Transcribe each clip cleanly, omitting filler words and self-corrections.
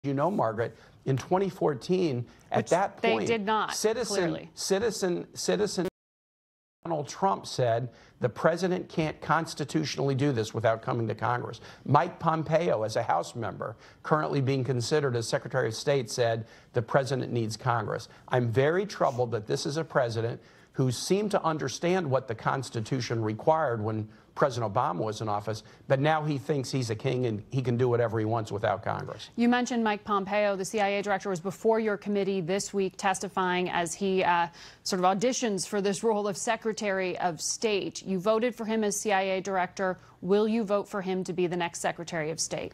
you know, Margaret, in 2014, at that point, they did not, citizen Donald Trump said the president can't constitutionally do this without coming to Congress. Mike Pompeo, as a House member, currently being considered as Secretary of State, said the president needs Congress. I'm very troubled that this is a president who seemed to understand what the Constitution required when President Obama was in office, but now he thinks he's a king and he can do whatever he wants without Congress. You mentioned Mike Pompeo. The CIA director was before your committee this week testifying as he sort of auditions for this role of Secretary of State. You voted for him as CIA director. Will you vote for him to be the next Secretary of State?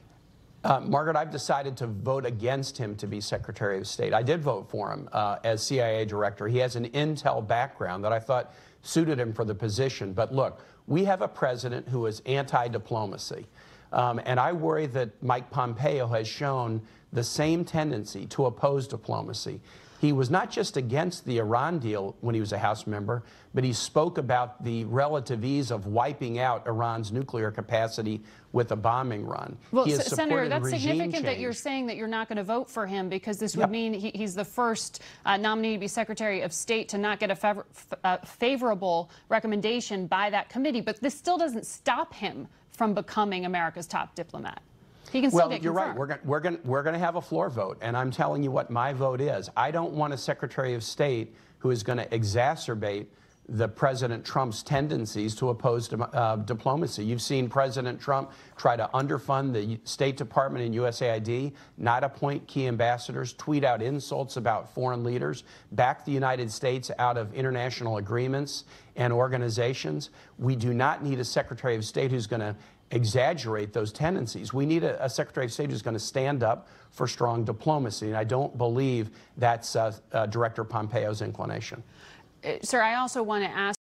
Margaret, I've decided to vote against him to be Secretary of State. I did vote for him as CIA director. He has an intel background that I thought suited him for the position. But look, we have a president who is anti-diplomacy. And I worry that Mike Pompeo has shown the same tendency to oppose diplomacy. He was not just against the Iran deal when he was a House member, but he spoke about the relative ease of wiping out Iran's nuclear capacity with a bombing run. Well, he has Senator, that's significant change. that you're saying that you're not going to vote for him, because this would mean he's the first nominee to be Secretary of State to not get a favorable recommendation by that committee. But this still doesn't stop him from becoming America's top diplomat. He can still get confirmed. You're right. We're going to have a floor vote, and I'm telling you what my vote is. I don't want a Secretary of State who is going to exacerbate the President Trump's tendencies to oppose diplomacy. You've seen President Trump try to underfund the State Department and USAID, not appoint key ambassadors, tweet out insults about foreign leaders, back the United States out of international agreements and organizations. We do not need a Secretary of State who's going to exaggerate those tendencies. We need a Secretary of State who's going to stand up for strong diplomacy, and I don't believe that's Director Pompeo's inclination. Sir, I also want to ask